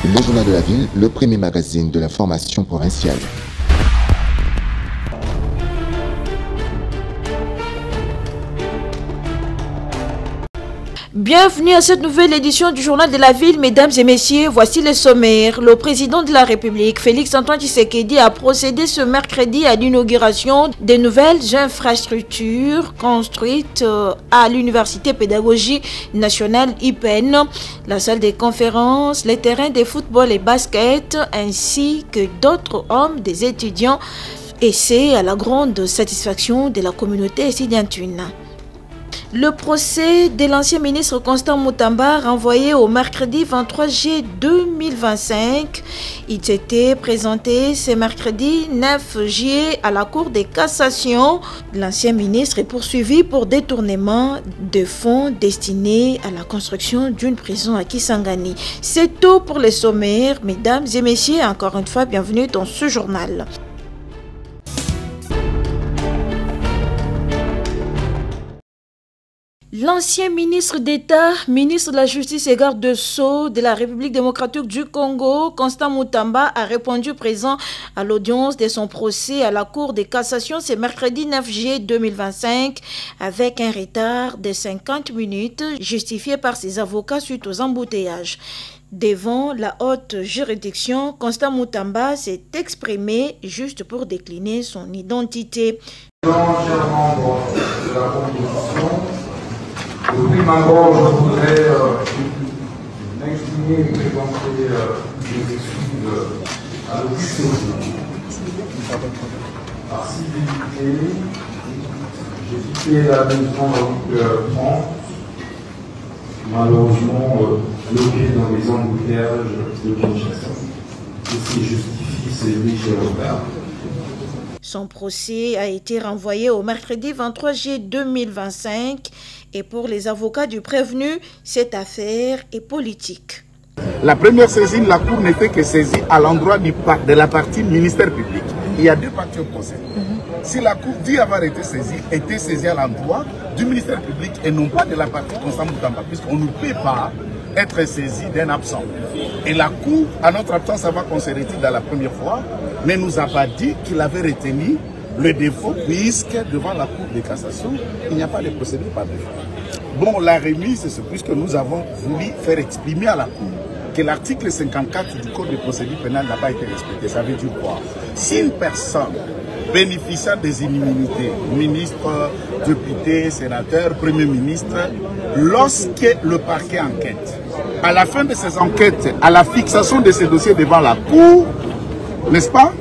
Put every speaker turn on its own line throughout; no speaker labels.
Le journal de la ville, le premier magazine de l'information provinciale.
Bienvenue à cette nouvelle édition du Journal de la Ville, mesdames et messieurs. Voici les sommaires. Le président de la République, Félix-Antoine Tshisekedi, a procédé ce mercredi à l'inauguration des nouvelles infrastructures construites à l'Université pédagogique nationale IPN, la salle des conférences, les terrains de football et basket, ainsi que d'autres hommes, des étudiants, et c'est à la grande satisfaction de la communauté estudiantine. Le procès de l'ancien ministre Constant Moutamba renvoyé au mercredi 23 juillet 2025. Il s'était présenté ce mercredi 9 juillet à la Cour de cassation. L'ancien ministre est poursuivi pour détournement de fonds destinés à la construction d'une prison à Kisangani. C'est tout pour les sommaires. Mesdames et messieurs, encore une fois, bienvenue dans ce journal. L'ancien ministre d'État, ministre de la Justice et garde de Sceaux de la République démocratique du Congo, Constant Moutamba, a répondu présent à l'audience de son procès à la Cour de cassation ce mercredi 9 juillet 2025 avec un retard de 50 minutes justifié par ses avocats suite aux embouteillages. Devant la haute juridiction, Constant Moutamba s'est exprimé juste pour décliner son identité.
Chers membres de la commission, de prime abord, je voudrais m'exprimer et présenter des excuses à l'officier. Par civilité, j'ai quitté la maison à 8h30, malheureusement bloqué dans les embouteillages de Kinshasa. Ce qui justifie ces légers retards.
Son procès a été renvoyé au mercredi 23 juillet 2025 et pour les avocats du prévenu, cette affaire est politique.
La première saisine, la Cour n'était que saisie à l'endroit de la partie ministère public. Il y a deux parties au procès. Si la Cour dit avoir été saisie à l'endroit du ministère public et non pas de la partie Constant Moutamba, puisqu'on ne peut pas être saisi d'un absent. Et la Cour, à notre absence, avant qu'on se retire dans la première fois, ne nous a pas dit qu'il avait retenu le défaut, puisque devant la Cour de cassation, il n'y a pas de procédure par défaut. Bon, la remise, c'est puisque nous avons voulu faire exprimer à la Cour que l'article 54 du Code de procédure pénale n'a pas été respecté. Ça veut dire quoi? Si une personne bénéficiant des immunités, ministre, député, sénateur, premier ministre, lorsque le parquet enquête, à la fin de ces enquêtes, à la fixation de ces dossiers devant la Cour, n'est-ce pas,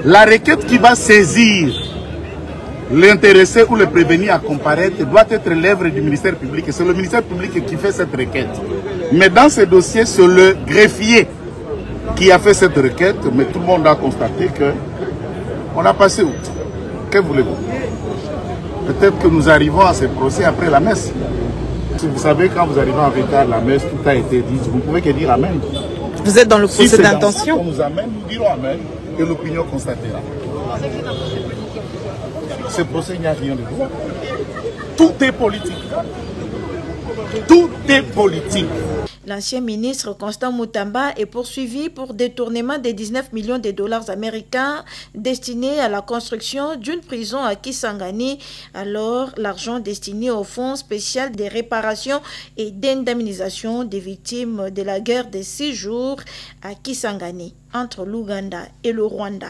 la requête qui va saisir l'intéressé ou le prévenu à comparaître doit être l'œuvre du ministère public. Et c'est le ministère public qui fait cette requête. Mais dans ces dossiers, c'est le greffier qui a fait cette requête. Mais tout le monde a constaté que on a passé outre. Que voulez-vous? Peut-être que nous arrivons à ce procès après la messe. Si vous savez, quand vous arrivez en retard à la messe, tout a été dit. Vous ne pouvez que dire Amen.
Vous êtes dans le procès d'intention?
On nous amène, nous dirons Amen et l'opinion constatera. Ce procès, il n'y a rien de droit. Tout est politique. Tout est politique.
L'ancien ministre Constant Moutamba est poursuivi pour détournement de 19 millions de dollars américains destinés à la construction d'une prison à Kisangani. Alors, l'argent destiné au fonds spécial de réparation et d'indemnisation des victimes de la guerre de 6 jours à Kisangani, entre l'Ouganda et le Rwanda.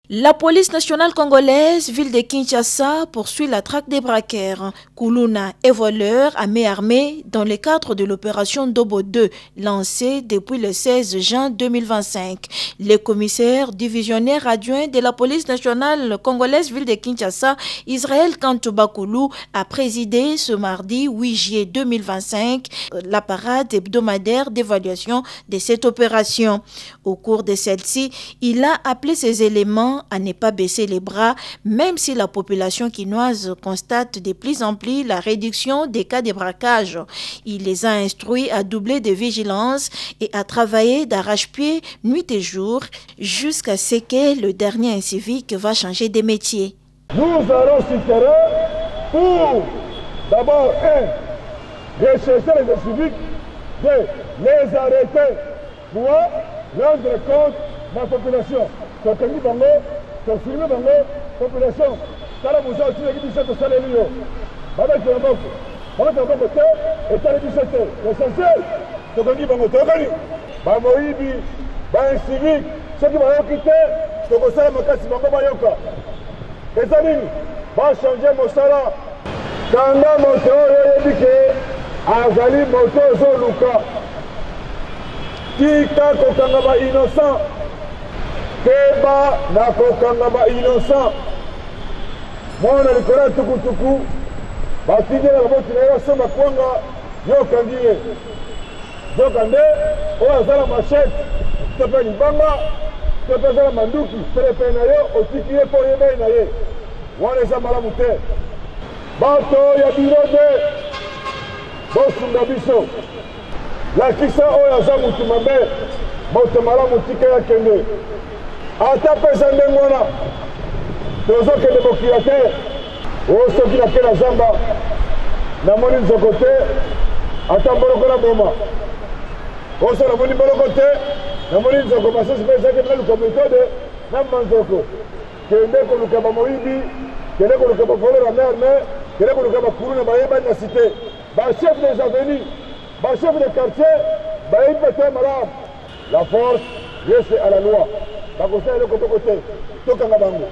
La police nationale congolaise, ville de Kinshasa, poursuit la traque des braqueurs, Kuluna et voleurs à main armée dans le cadre de l'opération Dobo 2, lancée depuis le 16 juin 2025. Le commissaire divisionnaire adjoint de la police nationale congolaise, ville de Kinshasa, Israël Kantoubakulu, a présidé ce mardi 8 juillet 2025 la parade hebdomadaire d'évaluation de cette opération. Au cours de celle-ci, il a appelé ces éléments à ne pas baisser les bras, même si la population quinoise constate de plus en plus la réduction des cas de braquage. Il les a instruits à doubler de vigilance et à travailler d'arrache-pied nuit et jour jusqu'à ce que le dernier incivique va changer de métier.
Nous allons sur terrain pour d'abord, rechercher les civiques, les arrêter pour rendre compte de la population. Donc, il y a filmer la population. Quand vous avez dit que vous allez lire, vous allez dire que vous allez dire que l'essentiel, c'est que vous allez dire que civique, ceux qui vont quitter, c'est que ça va va changer mon salaire. Quand la moto est dit que Azali moto Zoluka, qui t'a kokanga innocent, Keba na kokanga innocent. Moi on a le courage tukutuku, batije na moti na yo sema kwanga yo kangiye. Donc ande o azala machette, tepe libanga, tepe zala manduki, tepe na yo otikiye po yebe na ye. Wana eza malamu te. Bato ya birode bosunga biso lakisa oyo aza mutu mabe moto malamu tika ya kende ata pesa ndenge wana tozokende mokila te oyo soki nake na zamba namoni nzoko te ata mboloko na boma oyo so namoni mboloko te namoni nzoko basusu mpe ezaki naluka metode na manzoko kende koluka bamoyibi kende koluka bafolo na mer kende koluka bakuru na bayeba na cité bachef des avenues bachef des quartiers bayebi te malamu la force reste à la loi bakosala eloko toko te tokanga bango.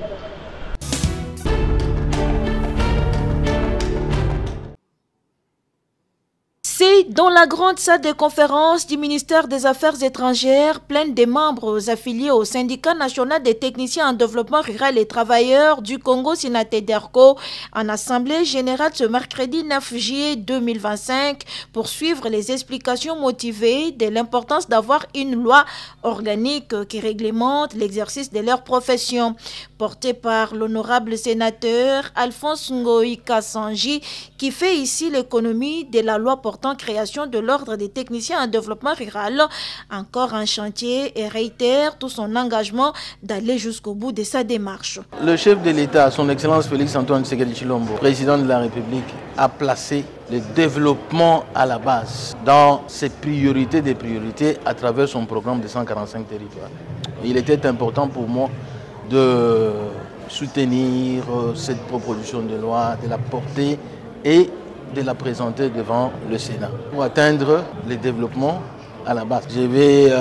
C'est dans la grande salle de conférence du ministère des Affaires étrangères, pleine des membres affiliés au syndicat national des techniciens en développement rural et travailleurs du Congo, SINATEDERCO, en assemblée générale ce mercredi 9 juillet 2025 pour suivre les explications motivées de l'importance d'avoir une loi organique qui réglemente l'exercice de leur profession. Portée par l'honorable sénateur Alphonse Ngoï Kassanji, qui fait ici l'économie de la loi portant création de l'ordre des techniciens en développement rural, encore en chantier, et réitère tout son engagement d'aller jusqu'au bout de sa démarche.
Le chef de l'État, son Excellence Félix Antoine Tshisekedi Tshilombo, président de la République, a placé le développement à la base dans ses priorités des priorités à travers son programme de 145 territoires. Il était important pour moi de soutenir cette proposition de loi, de la porter et de la présenter devant le Sénat pour atteindre le développement à la base. Je vais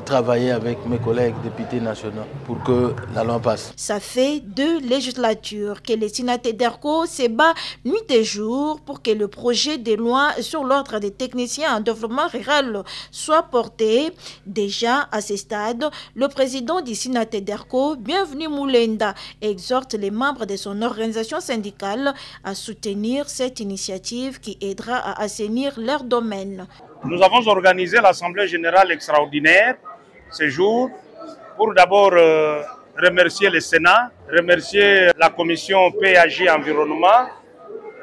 travailler avec mes collègues députés nationaux pour que la loi passe.
Ça fait 2 législatures que le SINATEDERCO se bat nuit et jour pour que le projet de loi sur l'ordre des techniciens en développement rural soit porté. Déjà à ce stade, le président du SINATEDERCO, Bienvenu Moulenda, exhorte les membres de son organisation syndicale à soutenir cette initiative qui aidera à assainir leur domaine.
Nous avons organisé l'Assemblée générale extraordinaire ce jour pour d'abord remercier le Sénat, remercier la commission PAJ Environnement,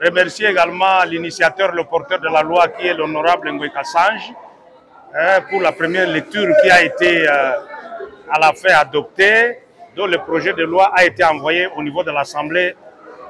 remercier également l'initiateur, le porteur de la loi qui est l'honorable Ngoï Kassanji pour la première lecture qui a été à la fin adoptée, dont le projet de loi a été envoyé au niveau de l'Assemblée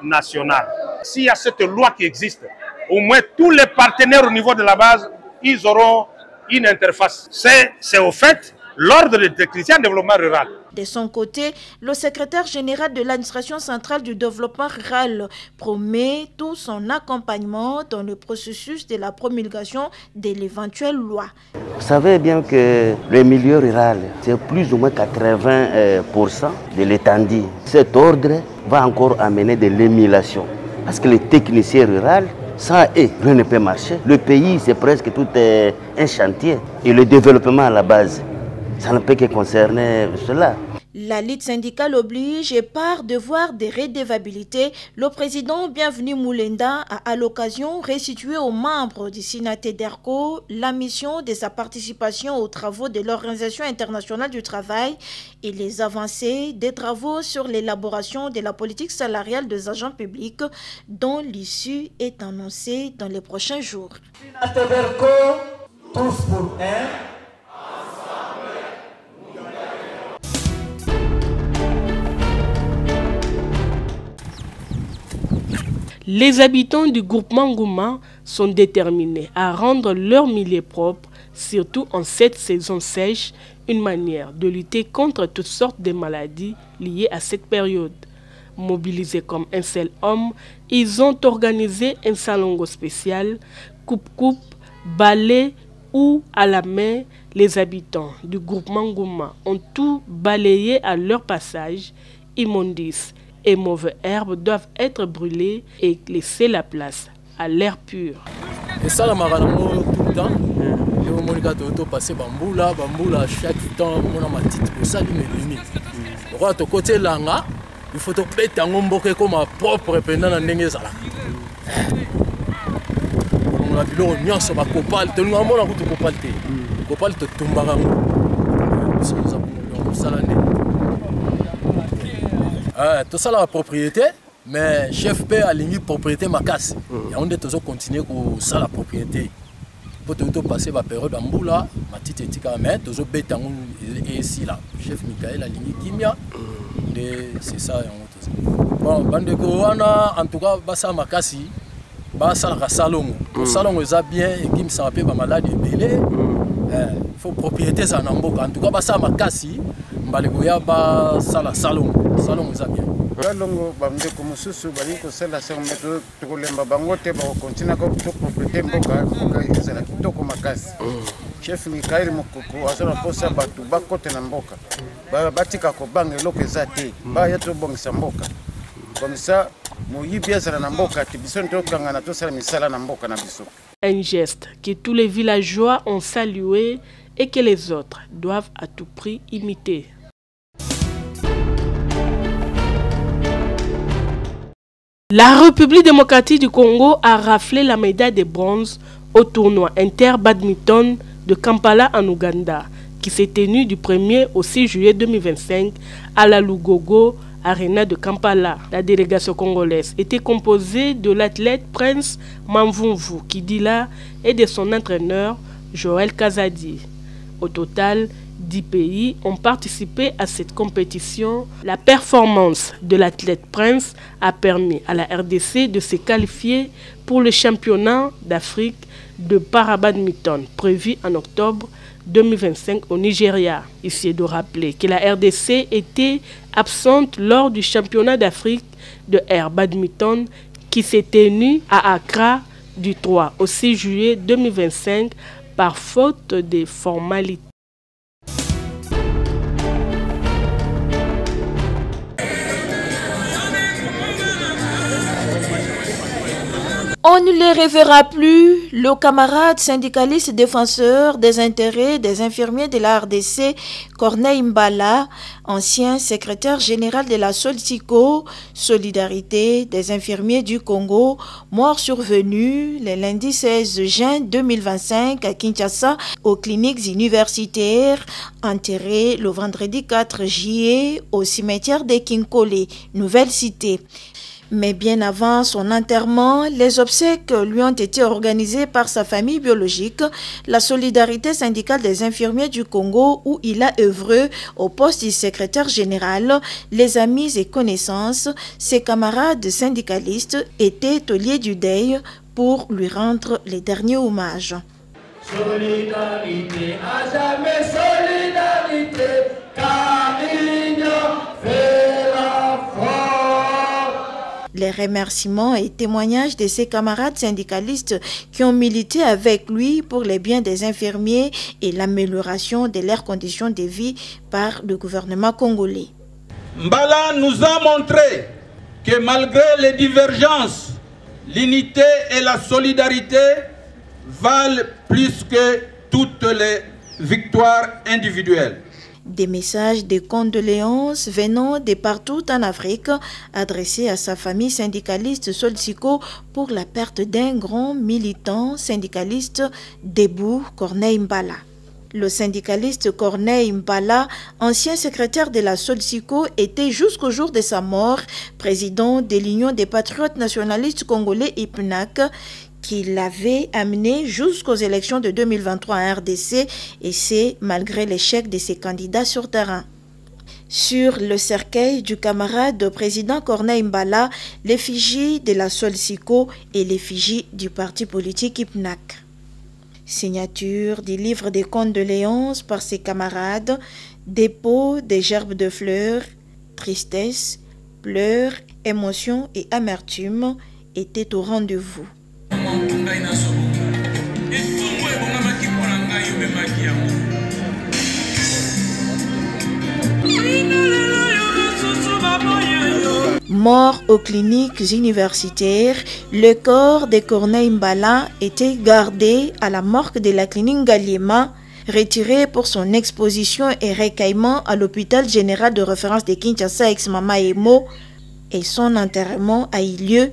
nationale. S'il y a cette loi qui existe, au moins tous les partenaires au niveau de la base, ils auront une interface. C'est au fait l'ordre des techniciens de développement rural.
De son côté, le secrétaire général de l'administration centrale du développement rural promet tout son accompagnement dans le processus de la promulgation de l'éventuelle loi.
Vous savez bien que le milieu rural, c'est plus ou moins 80% de l'étendue. Cet ordre va encore amener de l'émulation. Parce que les techniciens ruraux, sans eux, rien ne peut marcher. Le pays, c'est presque tout un chantier. Et le développement à la base, ça ne peut que concerner cela.
La lutte syndicale oblige et par devoir de redevabilité, le président Bienvenu Moulenda a à l'occasion restitué aux membres du SINATEDERCO la mission de sa participation aux travaux de l'Organisation internationale du travail et les avancées des travaux sur l'élaboration de la politique salariale des agents publics dont l'issue est annoncée dans les prochains jours.
SINATEDERCO, tous pour un.
Les habitants du groupement Ngouma sont déterminés à rendre leur milieu propre, surtout en cette saison sèche, une manière de lutter contre toutes sortes de maladies liées à cette période. Mobilisés comme un seul homme, ils ont organisé un salongo spécial, coupe-coupe, balai ou à la main. Les habitants du groupement Ngouma ont tout balayé à leur passage. Immondices et mauvaises herbes doivent être brûlées et laisser la place à l'air pur.
Et ça, la maranamo tout le temps. Et au Monica Toto passé bamboula, chaque temps, mon amatite pour ça, limite. Roi to côté langa, il faut te péter un ngomboke comme ma propre pendant la nengezala. On a vu le nian sur ma copal, te nous avons la route copal te. Copal te tombarang. Ça l'année. Tout ça la propriété, mais chef P a ligné propriété ma casse. Et on est toujours continuer pour ça la propriété. Pour tout passer la période en boula, ma petite éthique mais toujours bête et ici là. Chef Michael a ligné Kimia. C'est ça. Bon, bandeko en tout cas, basa ma casse. Basa la salon. Le salon est bien et qui me s'appelle ma maladie belé. Il faut propriété ça en boka. En tout cas, basa ma casse. Mbalegoya ba sala salon est bien.
Longo bamde ko mususu bali ko sala sa meto to lemba bangote ba continue ko to propriété mboka ezala kitoko makasi. Chef Mikael Mokoko azala posa batu bakote na mboka. Ba batika ko bange loko ezate. Ba yato bongisa mboka. Comme ça moyibi azala na mboka tibiso nto kangana to sala misala na mboka na biso.
Un geste que tous les villageois ont salué et que les autres doivent à tout prix imiter. La République démocratique du Congo a raflé la médaille de bronze au tournoi inter-badminton de Kampala en Ouganda, qui s'est tenu du 1er au 6 juillet 2025 à la Lugogo Arena de Kampala. La délégation congolaise était composée de l'athlète Prince Mamvumvu Kidila et de son entraîneur Joël Kazadi. Au total, 10 pays ont participé à cette compétition. La performance de l'athlète Prince a permis à la RDC de se qualifier pour le championnat d'Afrique de para-badminton prévu en octobre 2025 au Nigeria. Ici est de rappeler que la RDC était absente lors du championnat d'Afrique de air badminton qui s'est tenu à Accra du 3 au 6 juillet 2025 par faute de formalités.
On ne les reverra plus. Le camarade syndicaliste défenseur des intérêts des infirmiers de la RDC, Corneille Mbala, ancien secrétaire général de la Solsico, Solidarité des infirmiers du Congo, mort survenu le lundi 16 juin 2025 à Kinshasa aux cliniques universitaires, enterré le vendredi 4 juillet au cimetière de Kinkole, Nouvelle Cité. Mais bien avant son enterrement, les obsèques lui ont été organisées par sa famille biologique, la Solidarité syndicale des infirmiers du Congo, où il a œuvré au poste du secrétaire général. Les amis et connaissances, ses camarades syndicalistes étaient au lieu du deuil pour lui rendre les derniers hommages. Solidarité, à jamais solidarité, car l'union fait la force. Les remerciements et témoignages de ses camarades syndicalistes qui ont milité avec lui pour les biens des infirmiers et l'amélioration de leurs conditions de vie par le gouvernement congolais.
Mbala nous a montré que malgré les divergences, l'unité et la solidarité valent plus que toutes les victoires individuelles.
Des messages de condoléances venant de partout en Afrique adressés à sa famille syndicaliste Solsico pour la perte d'un grand militant syndicaliste debout, Corneille Mbala. Le syndicaliste Corneille Mbala, ancien secrétaire de la Solsico, était jusqu'au jour de sa mort président de l'Union des patriotes nationalistes congolais IPNAC, qui l'avait amené jusqu'aux élections de 2023 en RDC, et c'est malgré l'échec de ses candidats sur terrain. Sur le cercueil du camarade président Corneille Mbala, l'effigie de la Solsico et l'effigie du parti politique IPNAC. Signature du livre des condoléances par ses camarades, dépôt des gerbes de fleurs, tristesse, pleurs, émotion et amertume étaient au rendez-vous. Mort aux cliniques universitaires, le corps de Corneille Mbala était gardé à la morgue de la clinique Ngaliema, retiré pour son exposition et recueillement à l'hôpital général de référence de Kinshasa ex-Mama Emo, et son enterrement a eu lieu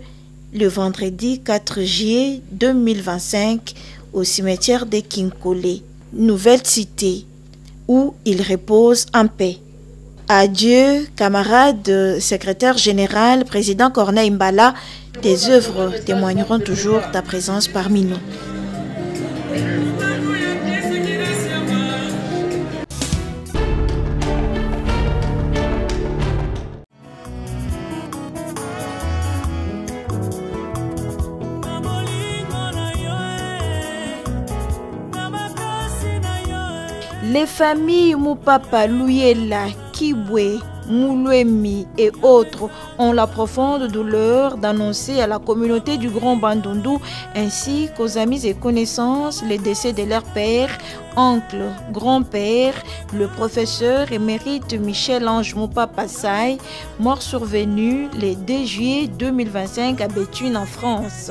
le vendredi 4 juillet 2025 au cimetière de Kinkole, Nouvelle Cité, où il repose en paix. Adieu, camarade secrétaire général, président Corneille Mbala, tes œuvres témoigneront toujours ta présence parmi nous. Les familles Moupapa, Louyela, Kibwe, Moulouemi et autres ont la profonde douleur d'annoncer à la communauté du Grand Bandundu ainsi qu'aux amis et connaissances le décès de leur père, oncle, grand-père, le professeur émérite Michel-Ange Moupapa Sai, mort survenu le 2 juillet 2025 à Béthune en France.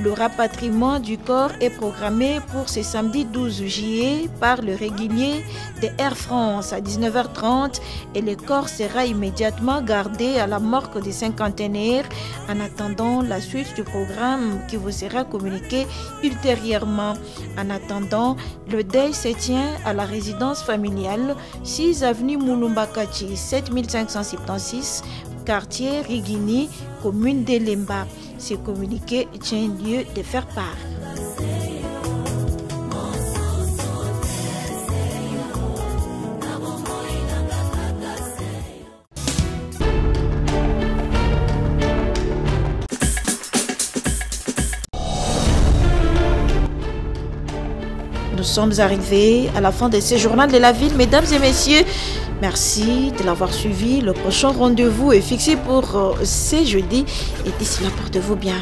Le rapatriement du corps est programmé pour ce samedi 12 juillet par le régulier de Air France à 19h30 et le corps sera immédiatement gardé à la morgue des cinquantenaires en attendant la suite du programme qui vous sera communiqué ultérieurement. En attendant, le deuil se tient à la résidence familiale 6 avenue Moulumbakachi 7576 quartier Rigini, commune d'Elemba. Ce communiqué tient lieu de faire part. Nous sommes arrivés à la fin de ce journal de la ville, mesdames et messieurs. Merci de l'avoir suivi. Le prochain rendez-vous est fixé pour ce jeudi. Et d'ici là, portez-vous bien.